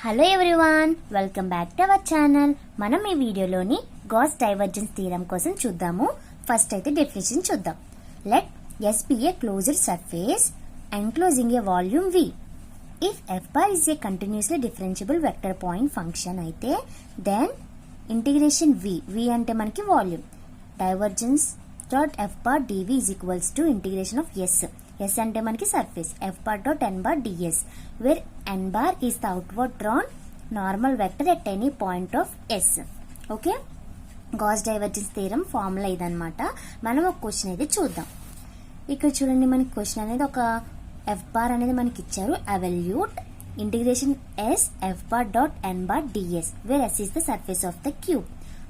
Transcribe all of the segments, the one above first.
Hello everyone, welcome back to our channel. మనం ఈ వీడియోలోని గాస్ డైవర్జెన్స్ థీరం కోసం చూద్దాము. ఫస్ట్ అయితే డెఫినేషన్ చూద్దాం. Let S be a closed surface enclosing a volume V. If f bar is a continuously differentiable vector point function అయితే then integration V అంటే మనకి volume divergence dot f bar dv is equals to integration of S అంటే మనకి surface f bar dot n bar ds where n bar is the outward drawn normal vector at any point of S. Okay, Gauss divergence theorem formula ఇదన్నమాట. మనం ఒక question అయితే చూద్దాం. ఇక్కడ చూడండి, మనకి క్వశ్చన్ అనేది ఒక f bar అనేది మనకి ఇచ్చారు. అవల్యూట్ integration S f bar dot n bar ds where S is the surface of the cube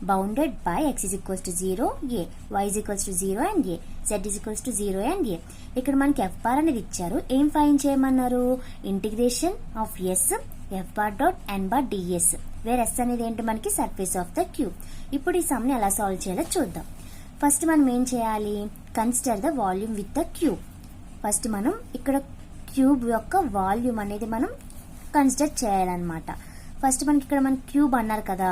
bounded by x is equals to 0 a, y is equals to 0 and a, z is equals to 0 and a. ఇక్కడ మనకి f bar అనేది ఇచ్చారు. ఏం find చేయమన్నారు? Integration of S f bar dot n bar ds where S అనేది ఏంటి? మనకి surface of the cube. ఇప్పుడు ఈ సమ్ ని ఎలా సాల్వ్ చేయాలో చూద్దాం. ఫస్ట్ మనం ఏం చేయాలి? Consider the volume with the cube. First మనం ఇక్కడ క్యూబ్ యొక్క వాల్యూమ్ అనేది మనం కన్సిడర్ చేయాలన్నమాట. ఫస్ట్ మనకి ఇక్కడ మన క్యూబ్ అన్నారు కదా,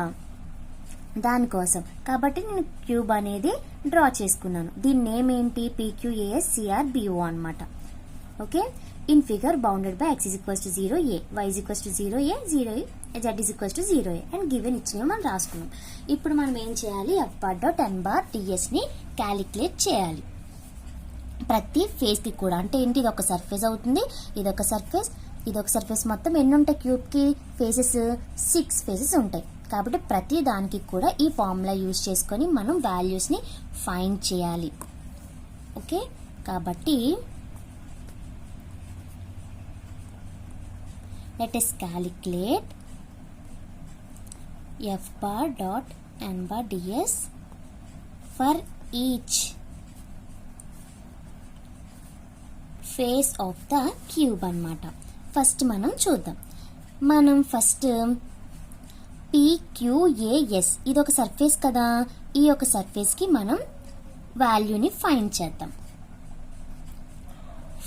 దానికోసం కాబట్టి నేను క్యూబ్ అనేది డ్రా చేసుకున్నాను. దీని నేమ్ ఏంటి? PQASCRBO అన్నమాట. Okay, in figure bounded by x is equals to 0 a, y is equals to 0 a, 0 a, z is equals to 0 a and given ఇచ్చినవి మనం రాసుకున్నాం. ఇప్పుడు మనం ఏం చేయాలి? f bar dot n bar ds ని క్యాలిక్యులేట్ చేయాలి ప్రతి ఫేస్ కి కూడా. అంటే ఏంటి? ఇది ఒక సర్ఫేస్ అవుతుంది, ఇదొక సర్ఫేస్, ఇదొక సర్ఫేస్. మొత్తం ఎన్ని ఉంటాయి క్యూబ్ కి? ఫేసెస్ 6 ఫేసెస్ ఉంటాయి. కాబట్టి ప్రతి దానికి కూడా ఈ ఫార్ములా యూజ్ చేసుకొని మనం వాల్యూస్ ని ఫైండ్ చేయాలి. ఓకే, కాబట్టి let us calculate f bar dot n bar ds for each face of the cube అన్నమాట. ఫస్ట్ మనం చూద్దాం. మనం ఫస్ట్ PQAS ఇది ఒక సర్ఫేస్ కదా, ఈ యొక్క సర్ఫేస్ కి మనం వాల్యూని ఫైండ్ చేద్దాం.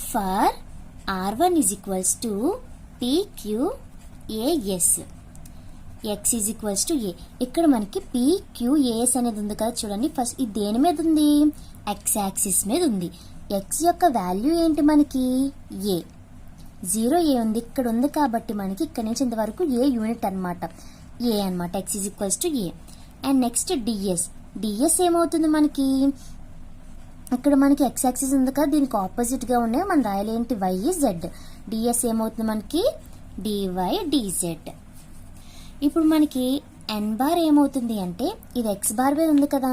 For R1 is equals to PQAS x is equals to a. ఇక్కడ మనకి PQAS అనేది ఉంది కదా, చూడండి. ఫస్ట్ ఇది దేని మీద ఉంది? x యాక్సిస్ మీద ఉంది. x యొక్క వాల్యూ ఏంటి? మనకి a, 0 a ఉంది, ఇక్కడ ఉంది. కాబట్టి మనకి ఇక్కడ నుంచి ఇంతవరకు a యూనిట్ అన్నమాట, a అన్నమాట. x is equals to a. And next ds ఏమవుతుంది? మనకి ఇక్కడ మనకి x యాక్సిస్ ఉంది కదా, దీనికి ఆపోజిట్ గా ఉన్నాయి, మనం రాయాలి ఏంటి? y z. ds ఏమవుతుంది? మనకి dy dz. ఇప్పుడు మనకి n బార్ ఏమవుతుంది అంటే, ఇది x బార్ మీద ఉంది కదా,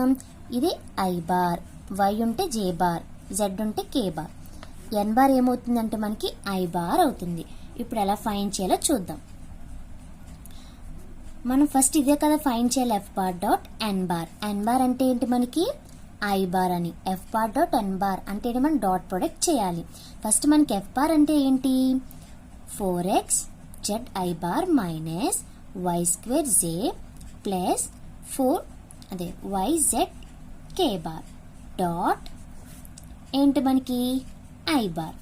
ఇది i బార్, y ఉంటే j బార్, z ఉంటే k బార్. n బార్ ఏమవుతుంది అంటే మనకి i బార్ అవుతుంది. ఇప్పుడు ఎలా ఫైండ్ చేయాలో చూద్దాం. మనం ఫస్ట్ ఇదే కదా ఫైండ్ చేయాలి, f bar dot n bar. n bar అంటే ఏంటి? మనకి i bar అని. f bar dot n bar అంటే ఏంటి? మనం డాట్ ప్రొడక్ట్ చేయాలి. ఫస్ట్ మనకి f bar అంటే ఏంటి? 4x z i bar minus y square z plus 4 అదే y z k bar dot ఏంటి? మనకి i bar.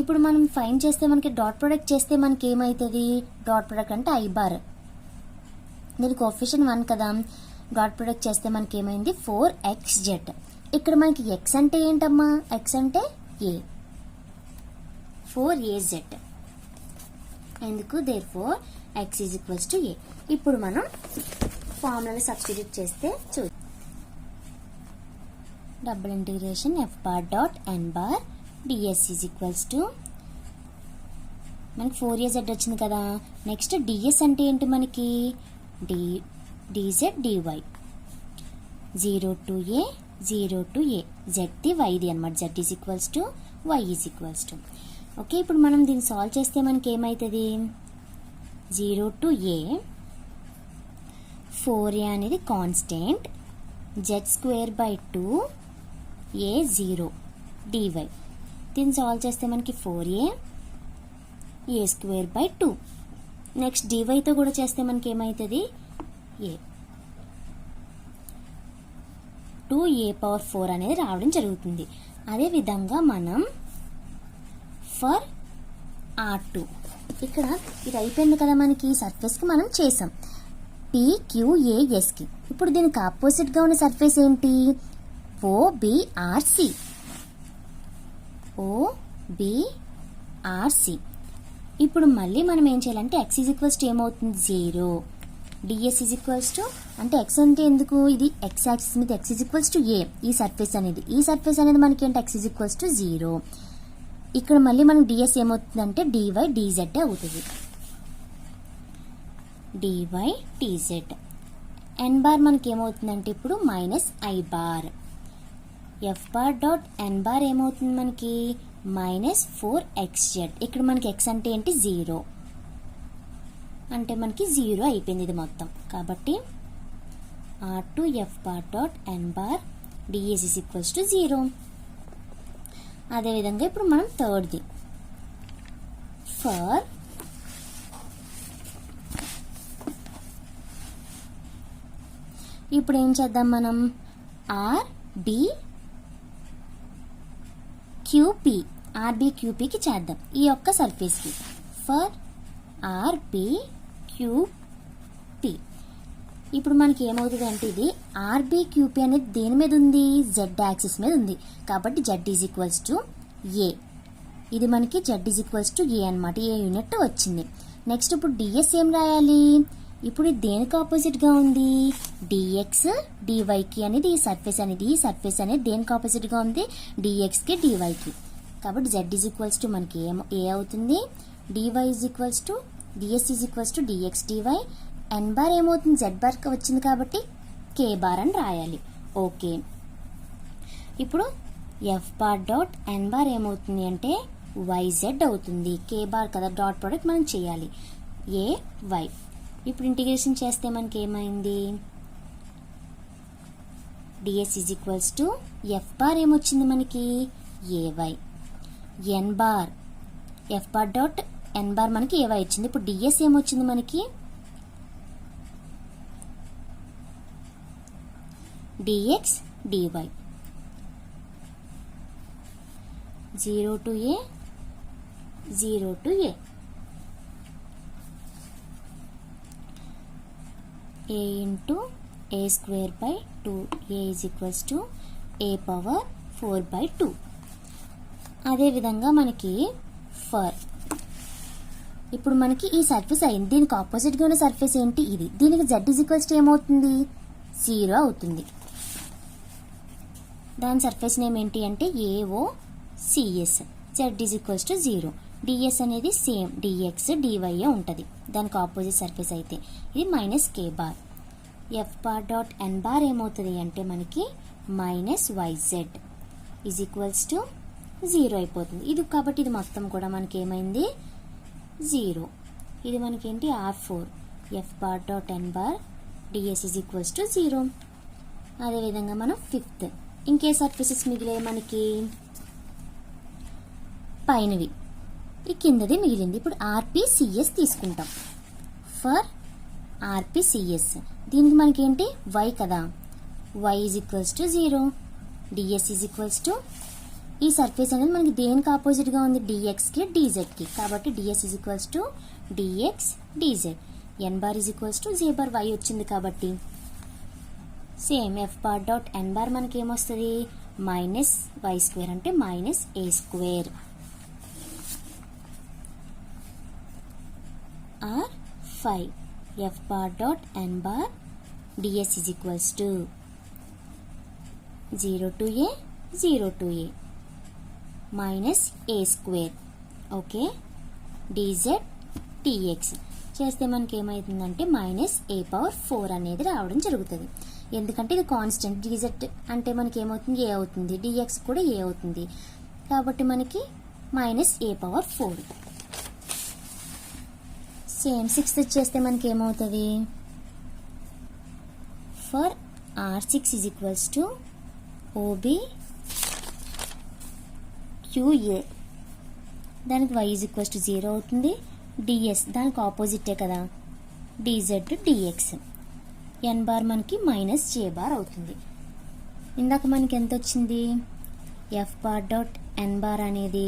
ఇప్పుడు మనం ఫైండ్ చేస్తే మనకి డాట్ ప్రొడక్ట్ చేస్తే మనకి ఏమవుతుంది? డాట్ ప్రొడక్ట్ అంటే i bar, దీని కోఎఫిషియంట్ 1 కదా. డాట్ ప్రొడక్ట్ చేస్తే మనకి ఏమైంది? 4xz. ఇక్కడ మనకి x అంటే ఏంటమ్మా? x అంటే a, 4az. ఎందుకు? therefore x is equals to a. ఇప్పుడు మనం ఫార్ములాని సబ్స్టిట్యూట్ చేస్తే చూద్దాం. Double integration f bar dot n bar ds is equals to మనకి 4az వచ్చింది కదా. నెక్స్ట్ ds అంటే ఏంటి? మనకి dz dy 0 to a 0 to a z the y the అన్నమాట. z is equals to y is equals to. Okay, ఇప్పుడు మనం దీన్ని సాల్వ్ చేస్తే మనకి ఏమవుతుంది? 0 to a 4a అనేది constant, z square by 2 a 0 dy. దీన్ని సాల్వ్ చేస్తే మనకి 4a a square by 2. Next dyతో కూడా చేస్తే మనకి ఏమవుతుంది? a 2a పవర్ 4 అనేది రావడం జరుగుతుంది. అదేవిధంగా మనం ఫర్ R2 ఇక్కడ ఇది అయిపోయింది కదా, మనకి సర్ఫేస్కి మనం చేసాం PQASకి. ఇప్పుడు దీనికి ఆపోజిట్గా ఉన్న సర్ఫేస్ ఏంటి? OBRC. ఇప్పుడు మళ్ళీ మనం ఏం చేయాలంటే x ఏమవుతుంది? 0. ds అంటే x అంటే ఎందుకు? ఇది x యాక్సిస్ మీద x A. ఈ సర్ఫేస్ అనేది మనకి ఏంటి? x 0. ఇక్కడ మళ్ళీ మనకి ds ఏమవుతుందంటే dy dz అవుతుంది. dy dz. n బార్ మనకి ఏమవుతుందంటే ఇప్పుడు -i bar. f bar dot n bar ఏమవుతుంది మనకి? -4xz. ఇక్కడ మనకి x అంటే ఏంటి? 0. అంటే మనకి 0 అయిపోయింది ఇది మొత్తం. కాబట్టి r2 f bar dot n bar ds 0. అదేవిధంగా ఇప్పుడు మనం థర్డ్ది ఫర్ ఇప్పుడు ఏం చేద్దాం మనం? RBQPకి చేద్దాం ఈ యొక్క సర్ఫేస్కి. ఫర్ RBQP ఇప్పుడు మనకి ఏమవుతుంది అంటే ఇది RBQP అనేది దేని మీద ఉంది? z యాక్సిస్ మీద ఉంది. కాబట్టి z A. ఇది మనకి z A అన్నమాట. ఏ యూనిట్ వచ్చింది. నెక్స్ట్ ఇప్పుడు ds ఏం రాయాలి? ఇప్పుడు ఇది దేనికి ఆపోజిట్గా ఉంది? dx dyకి అనేది ఈ సర్ఫేస్ అనేది దేనికి ఆపోజిట్గా ఉంది? dxకి dyకి. కాబట్టి z మనకి ఏ అవుతుంది? dy ds dx dy. n bar ఏమవుతుంది? z బార్ వచ్చింది కాబట్టి k బార్ అని రాయాలి. ఓకే. ఇప్పుడు f bar dot n bar ఏమవుతుంది అంటే yz అవుతుంది. k బార్ కదా, డాట్ ప్రోడక్ట్ మనం చేయాలి. ay. ఇప్పుడు ఇంటిగ్రేషన్ చేస్తే మనకి ఏమైంది? ds f బార్ ఏమొచ్చింది మనకి? ay. n bar f bar dot n bar మనకి ay వచ్చింది. ఇప్పుడు ds ఏమొచ్చింది మనకి? dx dy. 0 to a 0 to a. a into a square by 2. a is equals to a power 4 by 2. అదే విధంగా మనకి ఫర్ ఇప్పుడు మనకి ఈ సర్ఫేస్ అయింది. దీనికి ఆపోజిట్గా ఉన్న సర్ఫేస్ ఏంటి? ఇది. దీనికి z ఏమవుతుంది? 0 అవుతుంది. దాని సర్ఫేస్ నేమ్ ఏంటి అంటే AOCS. z 0. ds అనేది సేమ్ dx dy ఉంటుంది. దానికి ఆపోజిట్ సర్ఫేస్ అయితే ఇది -k bar. f bar dot n bar ఏమవుతుంది అంటే మనకి -yz ఈజ్ ఈక్వల్స్ టు 0 అయిపోతుంది. ఇది కాబట్టి ఇది మొత్తం కూడా మనకి ఏమైంది? 0. ఇది మనకి ఏంటి? r4 f bar dot n bar ds is equals to 0. అదేవిధంగా మనం ఫిఫ్త్ ఇంకే సర్ఫేసెస్ మిగిలే మనకి? పైనవి. ఈ కిందది మిగిలింది. ఇప్పుడు RPCS తీసుకుంటాం. ఫర్ RPCS దీనికి మనకి ఏంటి? y కదా. y is equals to 0. ds is equals to ఈ సర్ఫేస్ అనేది మనకి దేనికి ఆపోజిట్గా ఉంది? dxకి dzకి. కాబట్టి ds is equals to dx dz. n bar is equals to j bar y వచ్చింది కాబట్టి same f bar dot n bar మనకి ఏమొస్తుంది? -y² అంటే -a². R5 f bar dot n bar ds is equals to 0 to a 0 to a -a². Okay. dz dx చేస్తే మనకి ఏమవుతుందంటే -a⁴ అనేది రావడం జరుగుతుంది. ఎందుకంటే ఇది కాన్స్టెంట్. dz అంటే మనకి ఏమవుతుంది? a అవుతుంది. dx కూడా a అవుతుంది. కాబట్టి మనకి -a⁴. సేమ్ సిక్స్త్ చేస్తే మనకి ఏమవుతుంది? For R6 is equals to OBQA. దానికి y ఈజ్ ఈక్వల్స్ టు 0 అవుతుంది. ds దానికి ఆపోజిటే కదా, dz dx. n బార్ మనకి -j బార్ అవుతుంది. ఇందాక మనకి ఎంత వచ్చింది? f bar dot n bar అనేది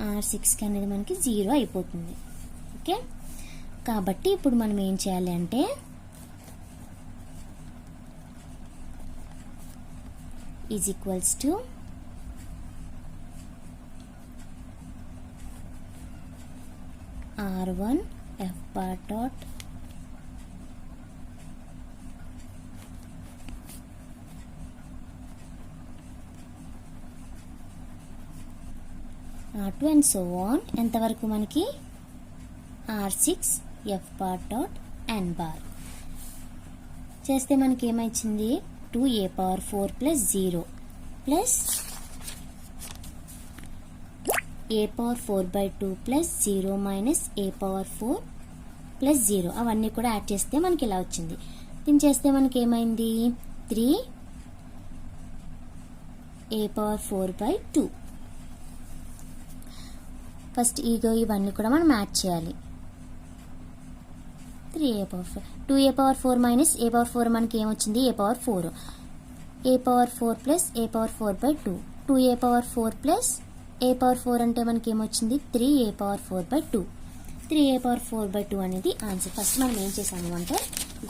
R6 అనేది మనకి 0 అయిపోతుంది. ఓకే, కాబట్టి ఇప్పుడు మనం ఏం చేయాలి అంటే is equals to R1 F bar dot R2 and so on ఎంతవరకు మనకి R6 F bar dot N bar చేస్తే మనకి ఏమైంది 2a power 4 plus 0 plus a power 4 by 2 plus 0 minus a power 4 plus 0 అవన్నీ కూడా యాడ్ చేస్తే మనకి ఇలా వచ్చింది. దీన్ని చేస్తే మనకి ఏమైంది 3 a power 4 by 2. ఫస్ట్ ఇవన్నీ కూడా మనం యాడ్ చేయాలి. 3a power 4 2a power 4 minus a power 4 మనకి ఏమొచ్చింది a power 4 a power 4 plus a power 4 by 2 2a power 4 plus a power 4 అంటే మనకి ఏమొచ్చింది 3a power 4 by 2 3a power 4 by 2 అనేది ఆన్సర్. ఫస్ట్ మనం ఏం చేసాము అంటే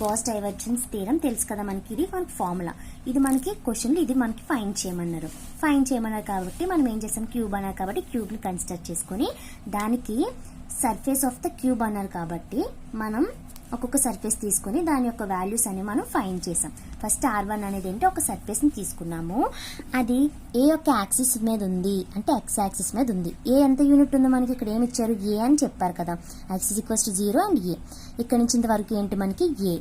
గాస్ డైవర్జెన్స్ థీరం తెలుసు కదా మనకి, ఇది మనకి ఫార్ములా, ఇది మనకి క్వశ్చన్లు, ఇది మనకి ఫైండ్ చేయమన్నారు. కాబట్టి మనం ఏం చేసాం క్యూబ్ అన్నారు కాబట్టి క్యూబ్ని కన్సిడర్ చేసుకొని దానికి సర్ఫేస్ ఆఫ్ ద క్యూబ్ అన్నారు కాబట్టి మనం ఒక్కొక్క సర్ఫేస్ తీసుకొని దాని యొక్క వాల్యూస్ అని మనం ఫైండ్ చేసాం. ఫస్ట్ R1 అనేది ఏంటి ఒక సర్ఫేస్ ని తీసుకున్నాము, అది ఏ యొక్క యాక్సిస్ మీద ఉంది అంటే x యాక్సిస్ మీద ఉంది. ఏ ఎంత యూనిట్ ఉందో మనకి ఇక్కడ ఏమి ఇచ్చారు a అని చెప్పారు కదా, x equals to 0 and a. ఇక్కడ నుంచి ఇంతవరకు ఏంటి మనకి a,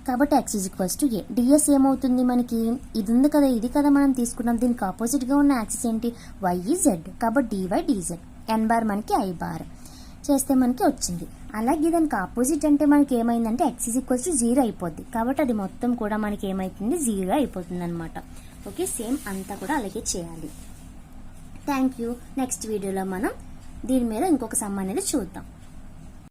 కాబట్టి x equals to a. ds ఏమవుతుంది మనకి ఇది ఉంది కదా, ఇది కదా మనం తీసుకున్నాం, దీనికి ఆపోజిట్ గా ఉన్న యాక్సిస్ ఏంటి y z, కాబట్టి dy dz. n బార్ మనకి i బార్ చేస్తే మనకి వచ్చింది. అలాగే దానికి ఆపోజిట్ అంటే మనకి ఏమైందంటే x ఈక్వల్స్ టు 0 అయిపోద్ది, కాబట్టి అది మొత్తం కూడా మనకి ఏమైతుంది 0 అయిపోతుంది అనమాట. ఓకే, సేమ్ అంతా కూడా అలాగే చేయాలి. Thank you. నెక్స్ట్ వీడియోలో మనం దీని మీద ఇంకొక సమ్ అనేది చూద్దాం.